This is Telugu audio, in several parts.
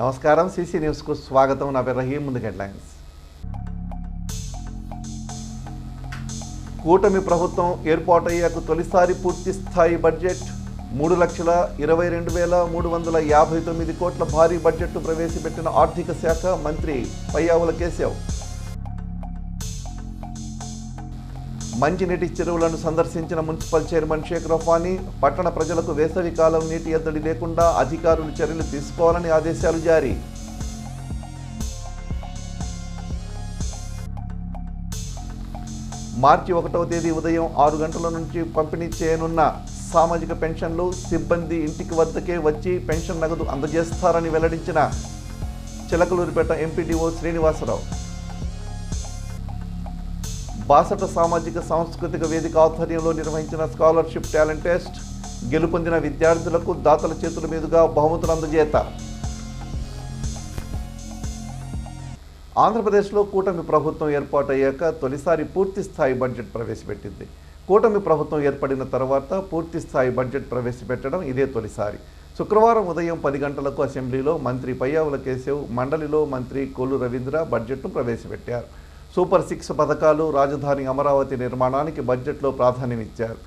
నమస్కారం, సిసి న్యూస్కు స్వాగతం. నా పేరు రహీం. ముందు హెడ్లైన్స్. కూటమి ప్రభుత్వం ఏర్పాటయ్యాక తొలిసారి పూర్తి స్థాయి బడ్జెట్. 3,22,359 కోట్ల భారీ బడ్జెట్ను ప్రవేశపెట్టిన ఆర్థిక శాఖ మంత్రి పయ్యావుల కేశవ్. మంచినీటి చెరువులను సందర్శించిన మున్సిపల్ చైర్మన్ షేక్ రఫానీ పట్టణ ప్రజలకు వేసవి కాలం నీటి ఎద్దడి లేకుండా అధికారులు చర్యలు తీసుకోవాలని ఆదేశాలు జారీ. మార్చి 1వ తేదీ ఉదయం 6 గంటల నుంచి పంపిణీ చేయనున్న సామాజిక పెన్షన్లు సిబ్బంది ఇంటికి వద్దకే వచ్చి పెన్షన్ నగదు అందజేస్తారని వెల్లడించిన చిలకలూరిపేట ఎంపీడీఓ శ్రీనివాసరావు. బాసట సామాజిక సాంస్కృతిక వేదిక ఆధ్వర్యంలో నిర్వహించిన స్కాలర్షిప్ టాలెంట్ టెస్ట్. గెలుపొందిన విద్యార్థులకు దాతల చేతుల మీదుగా బహుమతులు అందజేత. ఆంధ్రప్రదేశ్లో కూటమి ప్రభుత్వం ఏర్పాటయ్యాక తొలిసారి పూర్తి స్థాయి బడ్జెట్ ప్రవేశపెట్టింది. కూటమి ప్రభుత్వం ఏర్పడిన తర్వాత పూర్తి స్థాయి బడ్జెట్ ప్రవేశపెట్టడం ఇదే తొలిసారి. శుక్రవారం ఉదయం 10 గంటలకు అసెంబ్లీలో మంత్రి పయ్యావుల కేశవ్, మండలిలో మంత్రి కొల్లు రవీంద్ర బడ్జెట్ను ప్రవేశపెట్టారు. సూపర్ 6 పథకాలు, రాజధాని అమరావతి నిర్మాణానికి బడ్జెట్లో ప్రాధాన్యమిచ్చారు.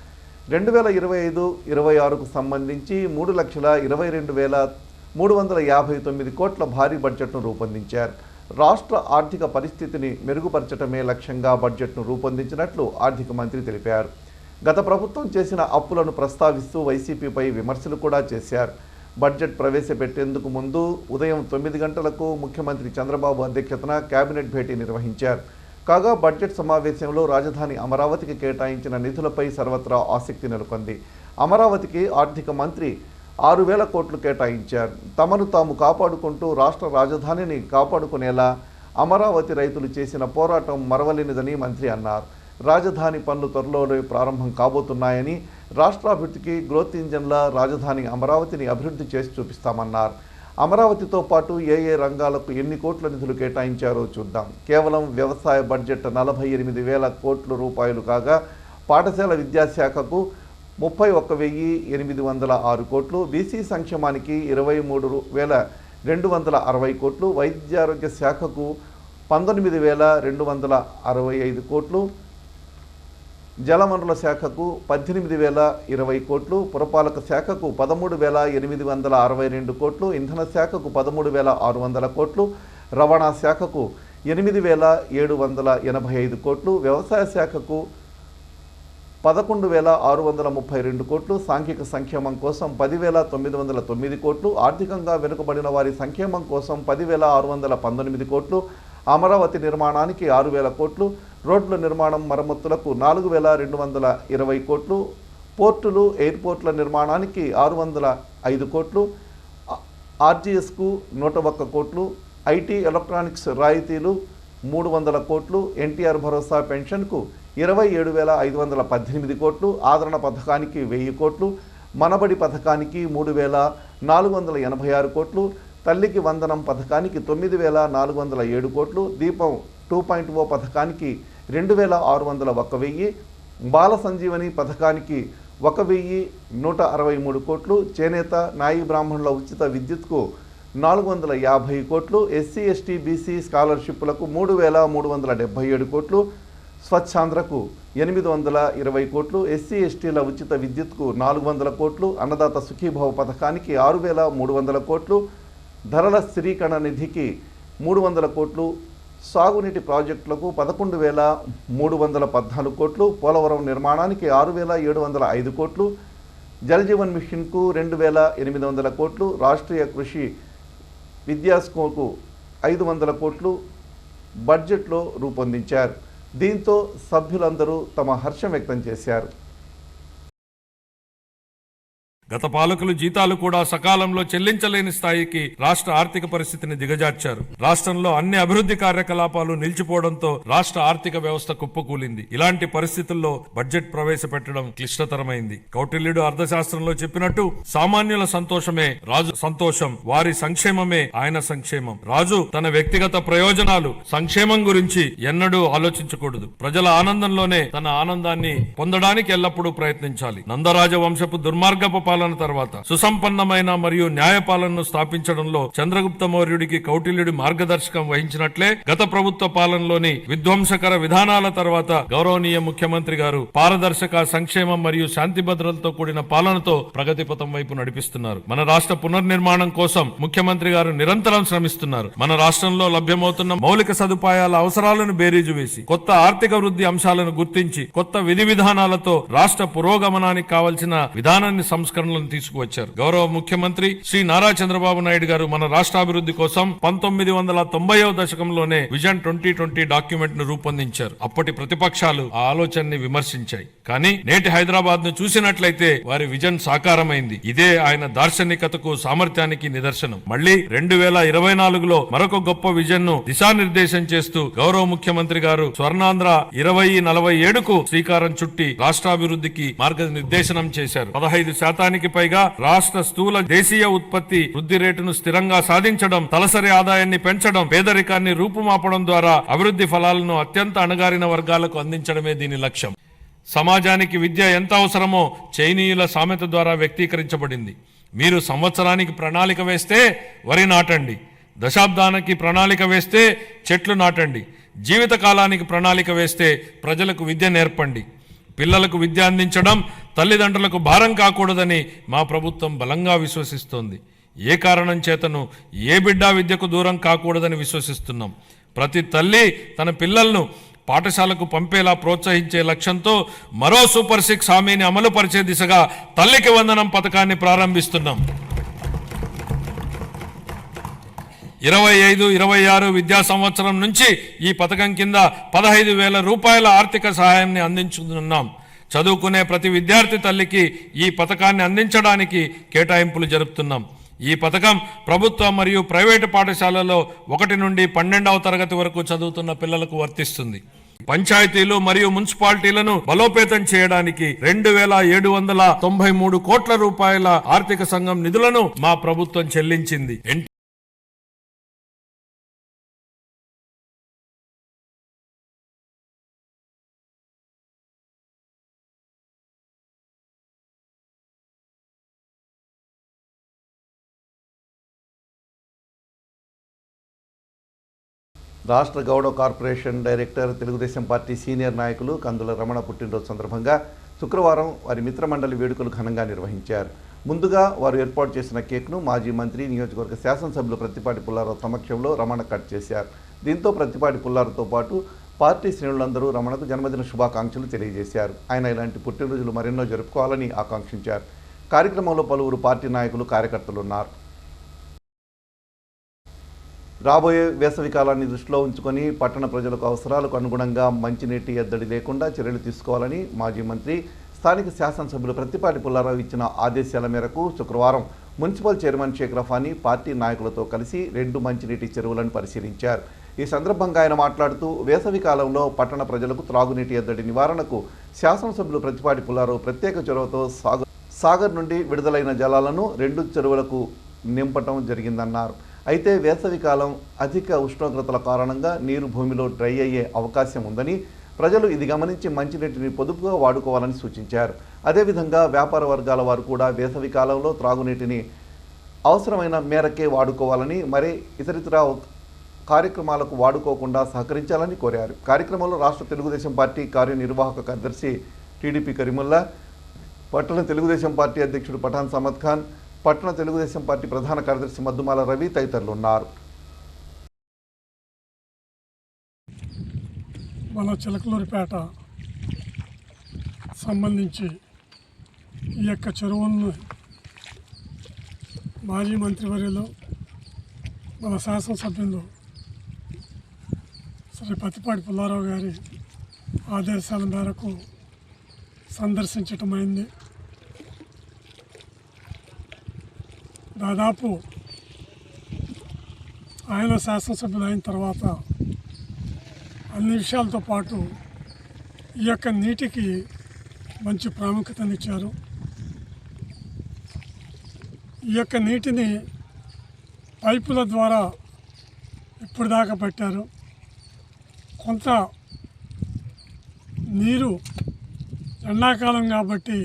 2025-26కు సంబంధించి 3,22,359 కోట్ల భారీ బడ్జెట్ను రూపొందించారు. రాష్ట్ర ఆర్థిక పరిస్థితిని మెరుగుపరచడమే లక్ష్యంగా బడ్జెట్ను రూపొందించినట్లు ఆర్థిక మంత్రి తెలిపారు. గత ప్రభుత్వం చేసిన అప్పులను ప్రస్తావిస్తూ వైసీపీపై విమర్శలు కూడా చేశారు. బడ్జెట్ ప్రవేశపెట్టేందుకు ముందు ఉదయం 9 గంటలకు ముఖ్యమంత్రి చంద్రబాబు అధ్యక్షతన కేబినెట్ భేటీ నిర్వహించారు. కాగా బడ్జెట్ సమావేశంలో రాజధాని అమరావతికి కేటాయించిన నిధులపై సర్వత్రా ఆసక్తి నెలకొంది. అమరావతికి ఆర్థిక మంత్రి 6,000 కోట్లు కేటాయించారు. తమను తాము కాపాడుకుంటూ రాష్ట్ర రాజధానిని కాపాడుకునేలా అమరావతి రైతులు చేసిన పోరాటం మరవలేనిదని మంత్రి అన్నారు. రాజధాని పనులు త్వరలోనే ప్రారంభం కాబోతున్నాయని, రాష్ట్రాభివృద్ధికి గ్రోత్ ఇంజన్ల రాజధాని అమరావతిని అభివృద్ధి చేసి చూపిస్తామన్నారు. అమరావతితో పాటు ఏ రంగాలకు ఎన్ని కోట్ల నిధులు కేటాయించారో చూద్దాం. కేవలం వ్యవసాయ బడ్జెట్ 48,000 కోట్ల రూపాయలు కాగా, పాఠశాల విద్యాశాఖకు 31,806 కోట్లు, బీసీ సంక్షేమానికి 23,260 కోట్లు, వైద్యారోగ్య శాఖకు 19,265 కోట్లు, జలవనరుల శాఖకు 18,020 కోట్లు, పురపాలక శాఖకు 13,862 కోట్లు, ఇంధన శాఖకు 13,600 కోట్లు, రవాణా శాఖకు 8,785 కోట్లు, వ్యవసాయ శాఖకు 11,632 కోట్లు, సాంఘిక సంక్షేమం కోసం 10,909 కోట్లు, ఆర్థికంగా వెనుకబడిన వారి సంక్షేమం కోసం 10,619 కోట్లు, అమరావతి నిర్మాణానికి 6,000 కోట్లు, రోడ్ల నిర్మాణం మరమ్మతులకు 4,220 కోట్లు, పోర్టులు ఎయిర్పోర్ట్ల నిర్మాణానికి 605 కోట్లు, ఆర్జీఎస్కు 101 కోట్లు, ఐటీ ఎలక్ట్రానిక్స్ రాయితీలు 300 కోట్లు, ఎన్టీఆర్ భరోసా పెన్షన్కు 27,518 కోట్లు, ఆదరణ పథకానికి 1000 కోట్లు, మనబడి పథకానికి 3,486 కోట్లు, తల్లికి వందనం పథకానికి 9,407 కోట్లు, దీపం 2.0 పథకానికి 2,601, బాల సంజీవని పథకానికి 1,163 కోట్లు, చేనేత నాయి బ్రాహ్మణుల ఉచిత విద్యుత్కు 450 కోట్లు, ఎస్సీ ఎస్టీ బీసీ స్కాలర్షిప్లకు 3,377 కోట్లు, స్వచ్ఛాంధ్రకు 820 కోట్లు, ఎస్సీ ఎస్టీల ఉచిత విద్యుత్కు 400 కోట్లు, అన్నదాత సుఖీభవ పథకానికి 6,300 కోట్లు, ధరల స్థిరీకరణ నిధికి 300 కోట్లు, సాగునీటి ప్రాజెక్టులకు 11,314 కోట్లు, పోలవరం నిర్మాణానికి 6,705 కోట్లు, జలజీవన్ మిషన్కు 2,800 కోట్లు, రాష్ట్రీయ కృషి విద్యాస్కోకు 500 కోట్లు బడ్జెట్లో రూపొందించారు. దీంతో సభ్యులందరూ తమ హర్షం వ్యక్తం చేశారు. గత పాలకులు జీతాలు కూడా సకాలంలో చెల్లించలేని స్థాయికి రాష్ట్ర ఆర్థిక పరిస్థితిని దిగజార్చారు. రాష్ట్రంలో అన్ని అభివృద్ధి కార్యకలాపాలు నిలిచిపోవడంతో రాష్ట్ర ఆర్థిక వ్యవస్థ కుప్పకూలింది. ఇలాంటి పరిస్థితుల్లో బడ్జెట్ ప్రవేశపెట్టడం క్లిష్టతరమైంది. కౌటిల్యుడు అర్థశాస్త్రంలో చెప్పినట్టు సామాన్యుల సంతోషమే రాజు సంతోషం, వారి సంక్షేమమే ఆయన సంక్షేమం. రాజు తన వ్యక్తిగత ప్రయోజనాలు, సంక్షేమం గురించి ఎన్నడూ ఆలోచించకూడదు. ప్రజల ఆనందంలోనే తన ఆనందాన్ని పొందడానికి ఎల్లప్పుడూ ప్రయత్నించాలి. నందరాజ వంశపు దుర్మార్గపు పరిపాలన తర్వాత సుసంపన్నమైన మరియు న్యాయపాలనను స్థాపించడంలో చంద్రగుప్త మౌర్యుడికి కౌటిల్యుడి మార్గదర్శకం వహించినట్లే గత ప్రభుత్వ పాలనలోని విధ్వంసకర విధానాల తర్వాత గౌరవనీయ ముఖ్యమంత్రి గారు పారదర్శక సంక్షేమం మరియు శాంతి భద్రతలతో కూడిన పాలనతో ప్రగతి పథం వైపు నడిపిస్తున్నారు. మన రాష్ట్ర పునర్నిర్మాణం కోసం ముఖ్యమంత్రి గారు నిరంతరం శ్రమిస్తున్నారు. మన రాష్ట్రంలో లభ్యమవుతున్న మౌలిక సదుపాయాల అవసరాలను బేరీజు వేసి కొత్త ఆర్థిక వృద్ధి అంశాలను గుర్తించి కొత్త విధి విధానాలతో రాష్ట్ర పురోగమనానికి కావలసిన విధానాన్ని సంస్కరణలను తీసుకువచ్చారు. గౌరవ ముఖ్యమంత్రి శ్రీ నారా చంద్రబాబు నాయుడు గారు మన రాష్ట్రాభివృద్ధి కోసం 1990వ దశకంలోనే విజన్ 2020 డాక్యుమెంట్ ను రూపొందించారు. అప్పటి ప్రతిపక్షాలు ఆ ఆలోచనని విమర్శించాయి. కానీ నేటి హైదరాబాద్ ను చూసినట్లయితే వారి విజన్ సాకారమైంది. ఇదే ఆయన దార్శనికతకు సామర్థ్యానికి నిదర్శనం. మళ్లీ 2024లో మరొక గొప్ప విజన్ ను దిశానిర్దేశం చేస్తూ గౌరవ ముఖ్యమంత్రి గారు స్వర్ణాంధ్ర 2047కు శ్రీకారం చుట్టి రాష్ట్రాభివృద్ధికి మార్గనిర్దేశనం చేశారు. 15% పైగా రాష్ట్ర స్థూల దేశీయ ఉత్పత్తి వృద్ధి రేటును స్థిరంగా సాధించడం, తలసరి ఆదాయాన్ని పెంచడం, పేదరికాన్ని రూపుమాపడం ద్వారా అభివృద్ధి ఫలాలను అత్యంత అణగారిన వర్గాలకు అందించడమే దీని లక్ష్యం. సమాజానికి విద్య ఎంత అవసరమో చైనీయుల సామెత ద్వారా వ్యక్తీకరించబడింది. మీరు సంవత్సరానికి ప్రణాళిక వేస్తే వరి నాటండి, దశాబ్దానికి ప్రణాళిక వేస్తే చెట్లు నాటండి, జీవితకాలానికి ప్రణాళిక వేస్తే ప్రజలకు విద్య నేర్పండి. పిల్లలకు విద్య అందించడం తల్లిదండ్రులకు భారం కాకూడదని మా ప్రభుత్వం బలంగా విశ్వసిస్తోంది. ఏ కారణం చేతను ఏ బిడ్డ విద్యకు దూరం కాకూడదని విశ్వసిస్తున్నాం. ప్రతి తల్లి తన పిల్లలను పాఠశాలకు పంపేలా ప్రోత్సహించే లక్ష్యంతో మరో సూపర్ 6 హామీని అమలు పరిచే దిశగా తల్లికి వందనం పథకాన్ని ప్రారంభిస్తున్నాం. 25-26 విద్యా సంవత్సరం నుంచి ఈ పథకం కింద 15,000 రూపాయల ఆర్థిక సహాయాన్ని అందించుతున్నాం. చదువుకునే ప్రతి విద్యార్థి తల్లికి ఈ పథకాన్ని అందించడానికి కేటాయింపులు జరుపుతున్నాం. ఈ పథకం ప్రభుత్వ మరియు ప్రైవేటు పాఠశాలలో 1 నుండి 12వ తరగతి వరకు చదువుతున్న పిల్లలకు వర్తిస్తుంది. పంచాయతీలు మరియు మున్సిపాలిటీలను బలోపేతం చేయడానికి 2,793 కోట్ల రూపాయల ఆర్థిక సంఘం నిధులను మా ప్రభుత్వం చెల్లించింది. రాష్ట్ర Gowda corporation director, Telugu Desam party senior నాయకులు కందుల రమణ పుట్టినరోజు సందర్భంగా శుక్రవారం వారి మిత్రమండలి వేడుకలు ఘనంగా నిర్వహించారు. ముందుగా వారు ఏర్పాటు చేసిన కేక్ను మాజీ మంత్రి, నియోజకవర్గ శాసనసభ్యులు ప్రత్తిపాటి పుల్లారావు సమక్షంలో రమణ కట్ చేశారు. దీంతో ప్రత్తిపాటి పుల్లారావుతో పాటు పార్టీ శ్రేణులందరూ రమణకు జన్మదిన శుభాకాంక్షలు తెలియజేశారు. ఆయన ఇలాంటి పుట్టినరోజులు మరెన్నో జరుపుకోవాలని ఆకాంక్షించారు. కార్యక్రమంలో పలువురు పార్టీ నాయకులు, కార్యకర్తలు ఉన్నారు. రాబోయే వేసవి కాలాన్ని దృష్టిలో ఉంచుకొని పట్టణ ప్రజలకు అవసరాలకు అనుగుణంగా మంచినీటి ఎద్దడి లేకుండా చర్యలు తీసుకోవాలని మాజీ మంత్రి, స్థానిక శాసనసభ్యులు ప్రత్తిపాటి పుల్లారావు ఇచ్చిన ఆదేశాల మేరకు శుక్రవారం municipal chairman Sheikh Rafani party నాయకులతో కలిసి 2 మంచినీటి చెరువులను పరిశీలించారు. ఈ సందర్భంగా ఆయన మాట్లాడుతూ వేసవి కాలంలో పట్టణ ప్రజలకు త్రాగునీటి ఎద్దడి నివారణకు శాసనసభ్యులు ప్రత్తిపాటి పుల్లారావు ప్రత్యేక చొరవతో సాగర్ నుండి విడుదలైన జలాలను 2 చెరువులకు నింపటం జరిగిందన్నారు. అయితే వేసవికాలం అధిక ఉష్ణోగ్రతల కారణంగా నీరు భూమిలో డ్రై అయ్యే అవకాశం ఉందని, ప్రజలు ఇది గమనించి మంచినీటిని పొదుపుగా వాడుకోవాలని సూచించారు. అదేవిధంగా వ్యాపార వర్గాల వారు కూడా వేసవి కాలంలో త్రాగునీటిని అవసరమైన మేరకే వాడుకోవాలని, మరి ఇతరితర కార్యక్రమాలకు వాడుకోకుండా సహకరించాలని కోరారు. కార్యక్రమంలో రాష్ట్ర తెలుగుదేశం పార్టీ కార్యనిర్వాహక కార్యదర్శి టీడీపీ కరీముల్లా, పట్టణ తెలుగుదేశం పార్టీ అధ్యక్షుడు పఠాన్ సమద్ ఖాన్, పట్టణ తెలుగుదేశం పార్టీ ప్రధాన కార్యదర్శి మద్దుమాల రవి తదితరులు ఉన్నారు. మన చిలకలూరిపేట సంబంధించి ఈ యొక్క చెరువులను మాజీ మంత్రివర్యులు, మన శాసనసభ్యులు శ్రీ ప్రత్తిపాటి పుల్లారావు గారి ఆదేశాల మేరకు సందర్శించటమైంది. దాదాపు ఆయన శాసనసభ్యులు అయిన తర్వాత అన్ని విషయాలతో పాటు ఈ యొక్క నీటికి మంచి ప్రాముఖ్యతనిచ్చారు. ఈ యొక్క నీటిని పైపుల ద్వారా ఇప్పటిదాకా పెట్టారు. కొంత నీరు ఎండాకాలం కాబట్టి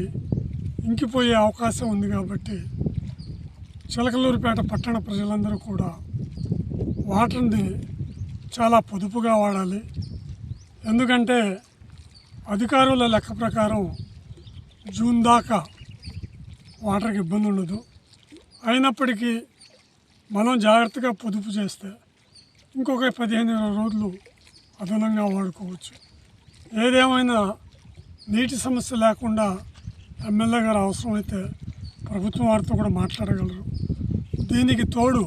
ఇంకిపోయే అవకాశం ఉంది. కాబట్టి చిలకలూరిపేట పట్టణ ప్రజలందరూ కూడా వాటర్ని చాలా పొదుపుగా వాడాలి. ఎందుకంటే అధికారుల లెక్క ప్రకారం జూన్ దాకా వాటర్కి ఇబ్బంది ఉండదు. అయినప్పటికీ మనం జాగ్రత్తగా పొదుపు చేస్తే ఇంకొక 15-20 రోజులు అదనంగా వాడుకోవచ్చు. ఏదేమైనా నీటి సమస్య లేకుండా ఎమ్మెల్యే గారు అవసరమైతే ప్రభుత్వం వారితో కూడా మాట్లాడగలరు. దీనికి తోడు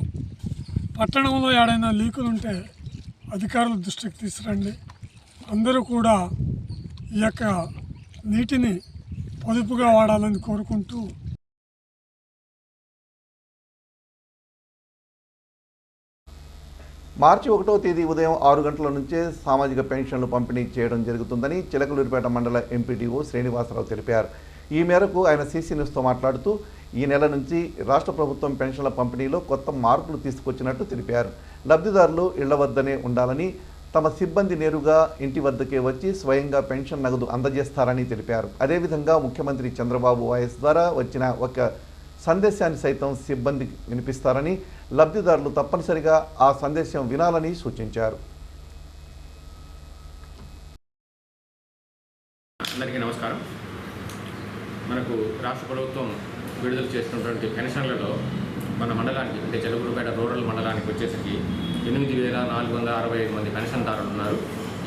పట్టణంలో ఏడైనా లీకులు ఉంటే అధికారుల దృష్టికి తీసుకురండి. అందరూ కూడా ఈ యొక్క నీటిని పొదుపుగా వాడాలని కోరుకుంటూ మార్చి 1వ తేదీ ఉదయం 6 గంటల నుంచే సామాజిక పెన్షన్లు పంపిణీ చేయడం జరుగుతుందని చిలకలూరిపేట మండల ఎంపీడీఓ శ్రీనివాసరావు తెలిపారు. ఈ మేరకు ఆయన సీసీ న్యూస్తో మాట్లాడుతూ ఈ నెల నుంచి రాష్ట్ర ప్రభుత్వం పెన్షన్ల పంపిణీలో కొత్త మార్పులు తీసుకొచ్చినట్టు తెలిపారు. లబ్ధిదారులు ఇళ్ల వద్దనే ఉండాలని, తమ సిబ్బంది నేరుగా ఇంటి వద్దకే వచ్చి స్వయంగా పెన్షన్ నగదు అందజేస్తారని తెలిపారు. అదేవిధంగా ముఖ్యమంత్రి చంద్రబాబు వాయిస్ ద్వారా వచ్చిన ఒక సందేశాన్ని సైతం సిబ్బంది వినిపిస్తారని, లబ్ధిదారులు తప్పనిసరిగా ఆ సందేశం వినాలని సూచించారు. అందరికీ నమస్కారం. మనకు రాష్ట్ర ప్రభుత్వం విడుదల చేస్తున్నటువంటి పెన్షన్లలో మన మండలానికి అంటే చిలకలూరిపేట రూరల్ మండలానికి వచ్చేసరికి 8,465 మంది పెన్షన్దారులు ఉన్నారు.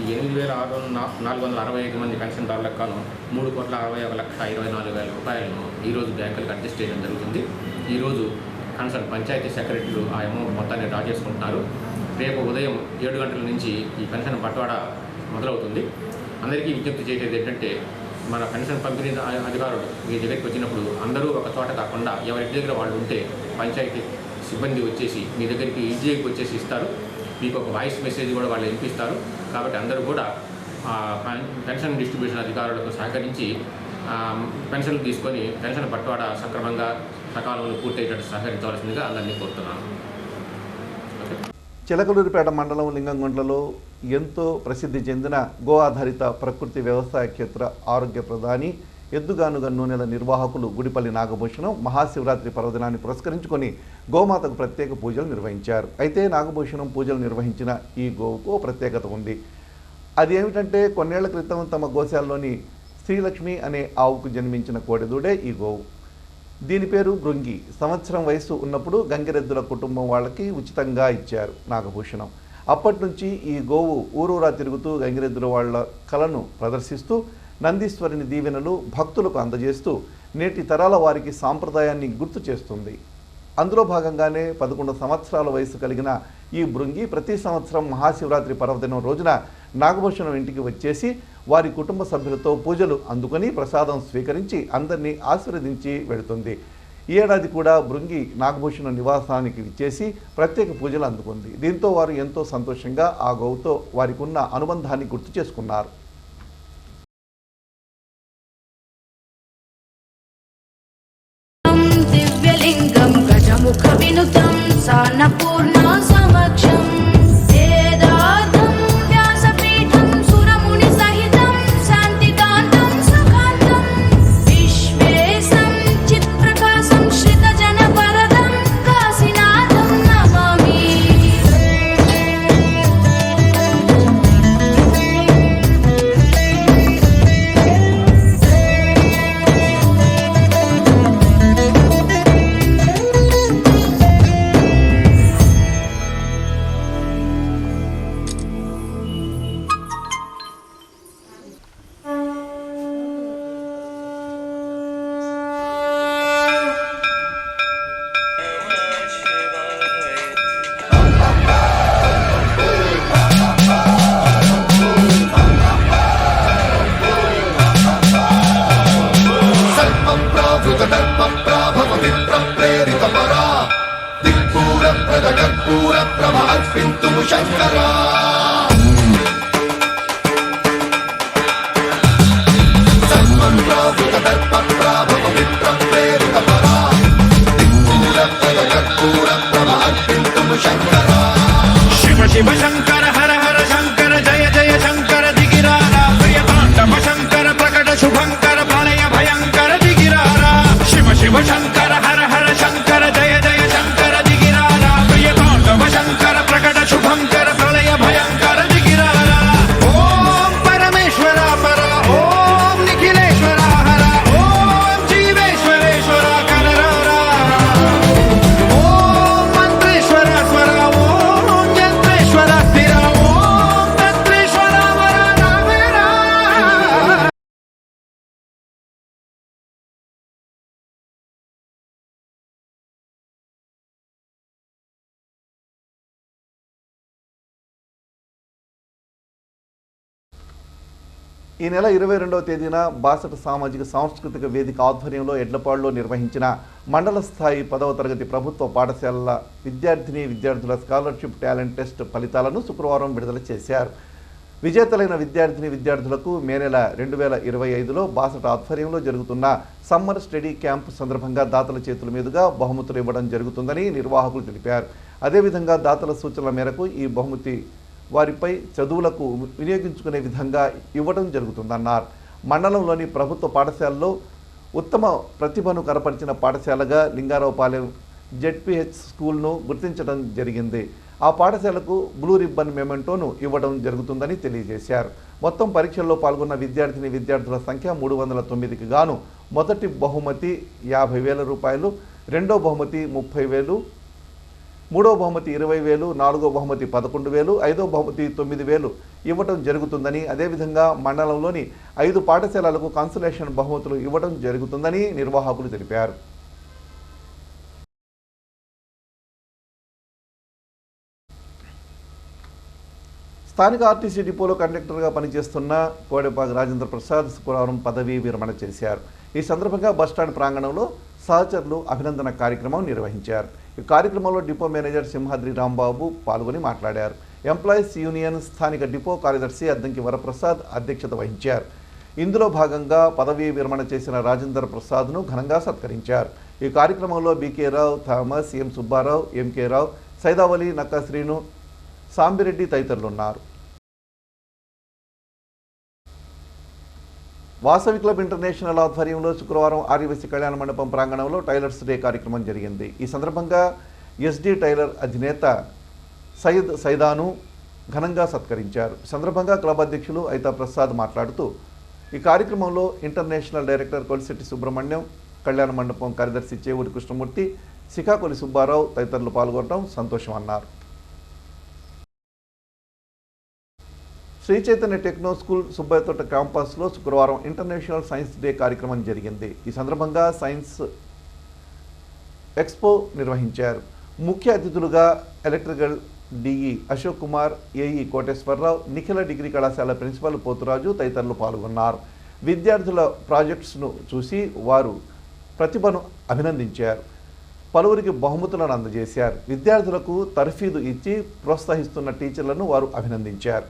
ఈ 8,465 మంది పెన్షన్దారులకు గాను 3,61,24,000 రూపాయలను ఈరోజు బ్యాంకులకు అడ్జస్ట్ చేయడం జరుగుతుంది. ఈరోజు కన్సర్న్ పంచాయతీ సెక్రటరీలు ఆ అమౌంట్ మొత్తాన్ని డ్రా చేసుకుంటున్నారు. రేపు ఉదయం 7 గంటల నుంచి ఈ పెన్షన్ బట్వాడా మొదలవుతుంది. అందరికీ విజ్ఞప్తి చేసేది ఏంటంటే, మన పెన్షన్ పంపిణీ అధికారులు మీ దగ్గరికి వచ్చినప్పుడు అందరూ ఒక చోట కాకుండా ఎవరి దగ్గర వాళ్ళు ఉంటే పంచాయతీ సిబ్బంది వచ్చేసి మీ దగ్గరికి ఈజీకి వచ్చేసి ఇస్తారు. మీకు ఒక వాయిస్ మెసేజ్ కూడా వాళ్ళు వినిపిస్తారు. కాబట్టి అందరూ కూడా పెన్షన్ డిస్ట్రిబ్యూషన్ అధికారులకు సహకరించి పెన్షన్లు తీసుకొని పెన్షన్ పట్టువాడ సక్రమంగా సకాలంలో పూర్తయ్యేటట్టు సహకరించవలసిందిగా అందరినీ కోరుతున్నాను. చిలకలూరిపేట మండలం లింగంగుంట్లలో ఎంతో ప్రసిద్ధి చెందిన గో ఆధారిత ప్రకృతి వ్యవసాయ క్షేత్ర ఆరోగ్య ప్రధాని ఎద్దుగానుగ నూనెల నిర్వాహకులు గుడిపల్లి నాగభూషణం మహాశివరాత్రి పర్వదినాన్ని పురస్కరించుకొని గోమాతకు ప్రత్యేక పూజలు నిర్వహించారు. అయితే నాగభూషణం పూజలు నిర్వహించిన ఈ గోవుకు ప్రత్యేకత ఉంది. అది ఏమిటంటే, కొన్నేళ్ల క్రితం తమ గోశాలలోని శ్రీలక్ష్మి అనే ఆవుకు జన్మించిన కోడెదూడే ఈ గోవు. దీని పేరు భృంగి. సంవత్సరం వయసు ఉన్నప్పుడు గంగిరెద్దుల కుటుంబం వాళ్ళకి ఉచితంగా ఇచ్చారు నాగభూషణం. అప్పటి నుంచి ఈ గోవు ఊరూరా తిరుగుతూ గంగిరెద్దుల వాళ్ళ కళను ప్రదర్శిస్తూ నందీశ్వరుని దీవెనలు భక్తులకు అందజేస్తూ నేటి తరాల వారికి సాంప్రదాయాన్ని గుర్తు చేస్తుంది. అందులో భాగంగానే 11 సంవత్సరాల వయసు కలిగిన ఈ భృంగి ప్రతి సంవత్సరం మహాశివరాత్రి పర్వదినం రోజున నాగభూషణం ఇంటికి వచ్చేసి వారి కుటుంబ సభ్యులతో పూజలు అందుకొని ప్రసాదం స్వీకరించి అందరినీ ఆశీర్వదించి వెళుతుంది. ఈ ఏడాది కూడా భృంగి నాగభూషణం నివాసానికి ఇచ్చేసి ప్రత్యేక పూజలు అందుకుంది. దీంతో వారు ఎంతో సంతోషంగా ఆ గోవుతో వారికి ఉన్న అనుబంధాన్ని గుర్తు చేసుకున్నారు. దివ్యలింగం గజముఖ వినుతం సాన్నపూర్ణ సమక్షం వేదార్థం వ్యాసపీఠం సురముని సహితం శాంతికాంతం సుఖాంతం విశ్వేశం చిత్ప్రకాశం శ్రితజన వరదం కాశీనాథం నమామి. శివ శివ శంకర హర హర శంకర జయ జయ శంకర దిగిరారా ప్రియ తాండవ శంకర ప్రకట శుభంకర ప్రళయ భయంకర దిగిరారా ఈ నెల 22వ తేదీన బాసట సామాజిక సాంస్కృతిక వేదిక ఆధ్వర్యంలో ఎడ్లపాడులో నిర్వహించిన మండల స్థాయి 10వ తరగతి ప్రభుత్వ పాఠశాలల విద్యార్థుల స్కాలర్షిప్ టాలెంట్ టెస్ట్ ఫలితాలను శుక్రవారం విడుదల చేశారు. విజేతలైన విద్యార్థులకు మే నెల 2025లో బాసట ఆధ్వర్యంలో జరుగుతున్న సమ్మర్ స్టడీ క్యాంప్ సందర్భంగా దాతల చేతుల మీదుగా బహుమతులు ఇవ్వడం జరుగుతుందని నిర్వాహకులు తెలిపారు. అదేవిధంగా దాతల సూచనల మేరకు ఈ బహుమతి వారిపై చదువులకు వినియోగించుకునే విధంగా ఇవ్వడం జరుగుతుందన్నారు. మండలంలోని ప్రభుత్వ పాఠశాలలో ఉత్తమ ప్రతిభను కనపరిచిన పాఠశాలగా లింగారావుపాలెం జెడ్పీహెచ్ స్కూల్ను గుర్తించడం జరిగింది. ఆ పాఠశాలకు బ్లూ రిబ్బన్ మెమెంటోను ఇవ్వడం జరుగుతుందని తెలియజేశారు. మొత్తం పరీక్షల్లో పాల్గొన్న విద్యార్థుల సంఖ్య 309కి గాను మొదటి బహుమతి 50,000 రూపాయలు, రెండో బహుమతి 30,000, మూడో బహుమతి 20,000, నాలుగో బహుమతి 11,000, ఐదో బహుమతి 9,000 ఇవ్వడం జరుగుతుందని, అదేవిధంగా మండలంలోని 5 పాఠశాలలకు కన్సలేషన్ బహుమతులు ఇవ్వడం జరుగుతుందని నిర్వాహకులు తెలిపారు. స్థానిక ఆర్టీసీ డిపోలో కండక్టర్గా పనిచేస్తున్న కోడెపాక రాజేంద్ర ప్రసాద్ శుక్రవారం పదవీ విరమణ చేశారు. ఈ సందర్భంగా బస్టాండ్ ప్రాంగణంలో సహచరులు అభినందన కార్యక్రమం నిర్వహించారు. ఈ కార్యక్రమంలో డిపో మేనేజర్ సింహాద్రి రాంబాబు పాల్గొని మాట్లాడారు. ఎంప్లాయీస్ యూనియన్ స్థానిక డిపో కార్యదర్శి అద్దంకి వరప్రసాద్ అధ్యక్షత వహించారు. ఇందులో భాగంగా పదవీ విరమణ చేసిన రాజేంద్ర ప్రసాద్ను ఘనంగా సత్కరించారు. ఈ కార్యక్రమంలో బీకే రావు, థామస్, ఎం సుబ్బారావు, ఎంకే రావు, సైదావలి, నక్కా శ్రీను, సాంబిరెడ్డి తదితరులు ఉన్నారు. వాసవి క్లబ్ ఇంటర్నేషనల్ ఆధ్వర్యంలో శుక్రవారం ఆర్యవైశ్య కళ్యాణ మండపం ప్రాంగణంలో టైలర్స్ డే కార్యక్రమం జరిగింది. ఈ సందర్భంగా ఎస్డి టైలర్ అధినేత సయ్యద్ సైదాను ఘనంగా సత్కరించారు. ఈ సందర్భంగా క్లబ్ అధ్యక్షులు ఐతా ప్రసాద్ మాట్లాడుతూ ఈ కార్యక్రమంలో ఇంటర్నేషనల్ డైరెక్టర్ కొలిశెట్టి సుబ్రహ్మణ్యం, కళ్యాణ మండపం కార్యదర్శి చేవూరి కృష్ణమూర్తి, శ్రీకాకుళి సుబ్బారావు తదితరులు పాల్గొనడం సంతోషం అన్నారు. శ్రీ చైతన్య టెక్నో స్కూల్ సుబ్బయ్యతోట క్యాంపస్లో శుక్రవారం ఇంటర్నేషనల్ సైన్స్ డే కార్యక్రమం జరిగింది. ఈ సందర్భంగా సైన్స్ ఎక్స్పో నిర్వహించారు. ముఖ్య అతిథులుగా electrical DE Ashok Kumar, AE Koteswararao, Nikhila degree కళాశాల ప్రిన్సిపల్ పోతురాజు తదితరులు పాల్గొన్నారు. విద్యార్థుల ప్రాజెక్ట్స్ను చూసి వారు ప్రతిభను అభినందించారు. పలువురికి బహుమతులను అందజేశారు. విద్యార్థులకు తర్ఫీదు ఇచ్చి ప్రోత్సహిస్తున్న టీచర్లను వారు అభినందించారు.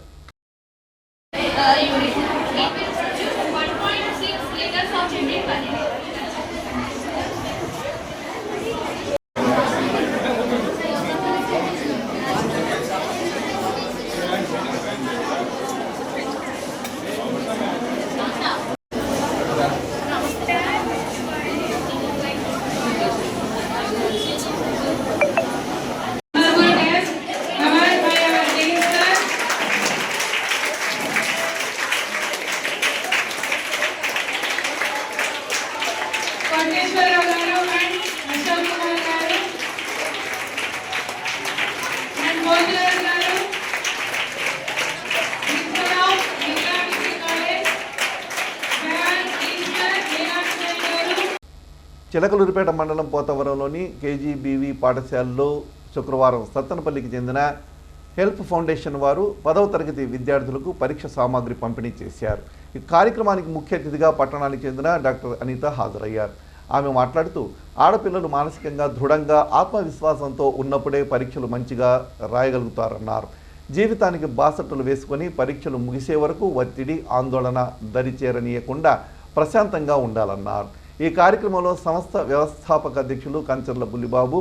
చిలకలూరిపేట మండలం పోతవరంలోని కేజీబీవీ పాఠశాలలో శుక్రవారం సత్తనపల్లికి చెందిన హెల్ప్ ఫౌండేషన్ వారు 10వ తరగతి విద్యార్థులకు పరీక్ష సామాగ్రి పంపిణీ చేశారు. ఈ కార్యక్రమానికి ముఖ్య అతిథిగా పట్టణానికి చెందిన డాక్టర్ అనిత హాజరయ్యారు. ఆమె మాట్లాడుతూ ఆడపిల్లలు మానసికంగా దృఢంగా ఆత్మవిశ్వాసంతో ఉన్నప్పుడే పరీక్షలు మంచిగా రాయగలుగుతారన్నారు. జీవితానికి బాసటలు వేసుకొని పరీక్షలు ముగిసే వరకు ఒత్తిడి, ఆందోళన దరిచేరనీయకుండా ప్రశాంతంగా ఉండాలన్నారు. ఈ కార్యక్రమంలో సంస్థ వ్యవస్థాపక అధ్యక్షులు కంచర్ల బుల్లిబాబు,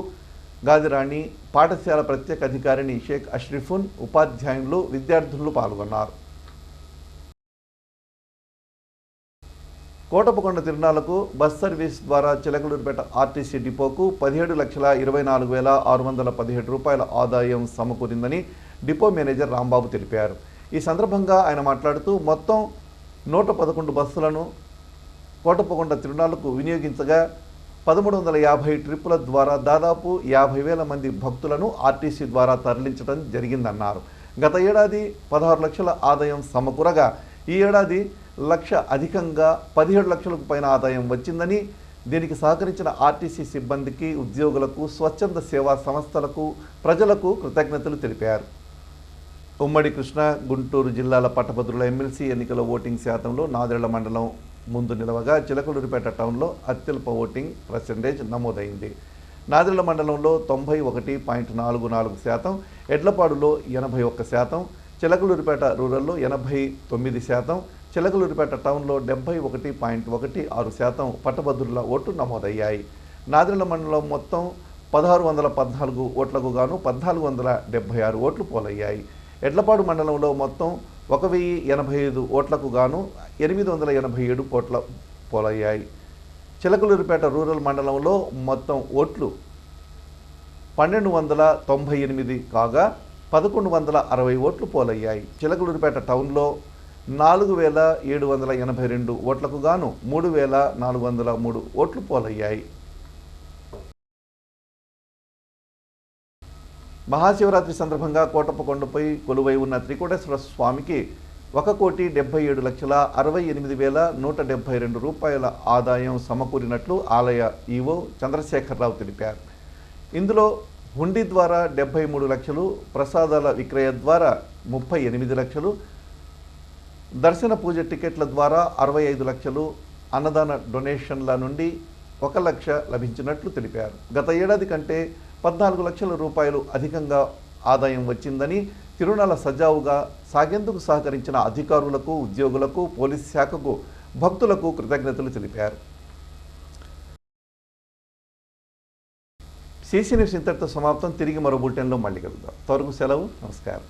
గాదిరాణి, పాఠశాల ప్రత్యేక అధికారిని షేక్ అష్రిఫున్, ఉపాధ్యాయులు, విద్యార్థులు పాల్గొన్నారు. కోటపకొండ తిరునాళ్లకు బస్ సర్వీస్ ద్వారా చిలకలూరుపేట ఆర్టీసీ డిపోకు 17,24,617 రూపాయల ఆదాయం సమకూరిందని డిపో మేనేజర్ రాంబాబు తెలిపారు. ఈ సందర్భంగా ఆయన మాట్లాడుతూ మొత్తం 111 బస్సులను కోటపకొండ తిరునాళ్లకు వినియోగించగా 1350 ట్రిప్పుల ద్వారా దాదాపు 50,000 మంది భక్తులను ఆర్టీసీ ద్వారా తరలించడం జరిగిందన్నారు. గత ఏడాది 16 లక్షల ఆదాయం సమకూరగా ఈ ఏడాది లక్ష అధికంగా 17 లక్షలకు పైన ఆదాయం వచ్చిందని, దీనికి సహకరించిన ఆర్టీసీ సిబ్బందికి, ఉద్యోగులకు, స్వచ్ఛంద సేవా సంస్థలకు, ప్రజలకు కృతజ్ఞతలు తెలిపారు. ఉమ్మడి కృష్ణా, గుంటూరు జిల్లాల పట్టభద్రుల ఎమ్మెల్సీ ఎన్నికల ఓటింగ్ శాతంలో నాదెళ్ల మండలం ముందు నిలవగా చిలకలూరిపేట టౌన్లో అత్యల్ప ఓటింగ్ పర్సెంటేజ్ నమోదైంది. నాదెళ్ల మండలంలో 91.44%, ఎడ్లపాడులో 81%, చిలకలూరిపేట రూరల్లో 89%, చిలకలూరిపేట టౌన్లో 71.16% పట్టభద్రుల ఓట్లు నమోదయ్యాయి. నాదెళ్ల మండలం మొత్తం 1614 ఓట్లకు గాను 1476 ఓట్లు పోలయ్యాయి. ఎడ్లపాడు మండలంలో మొత్తం 1085 ఓట్లకు గాను 887 ఓట్ల పోలయ్యాయి. చిలకలూరిపేట రూరల్ మండలంలో మొత్తం ఓట్లు 1298 కాగా 1160 ఓట్లు పోలయ్యాయి. చిలకలూరిపేట టౌన్లో 4782 ఓట్లకు గాను 3403 ఓట్లు పోలయ్యాయి. మహాశివరాత్రి సందర్భంగా కోటప్పకొండపై కొలువై ఉన్న త్రికోటేశ్వర స్వామికి 1,77,68,172 రూపాయల ఆదాయం సమకూరినట్లు ఆలయ ఈవో చంద్రశేఖరరావు తెలిపారు. ఇందులో హుండీ ద్వారా 73 లక్షలు, ప్రసాదాల విక్రయ ద్వారా 38 లక్షలు, దర్శన పూజ టికెట్ల ద్వారా 65 లక్షలు, అన్నదాన డొనేషన్ల నుండి 1 లక్ష లభించినట్లు తెలిపారు. గత ఏడాది కంటే 14 లక్షల రూపాయలు అధికంగా ఆదాయం వచ్చిందని, తిరునాళ్ల సజావుగా సాగేందుకు సహకరించిన అధికారులకు, ఉద్యోగులకు, పోలీస్ శాఖకు, భక్తులకు కృతజ్ఞతలు తెలిపారు. సీసీ న్యూస్ ఇంతటితో సమాప్తం. తిరిగి మరో బులెటిన్లో మళ్ళీ కలుద్దాం. త్వరగా సెలవు. నమస్కారం.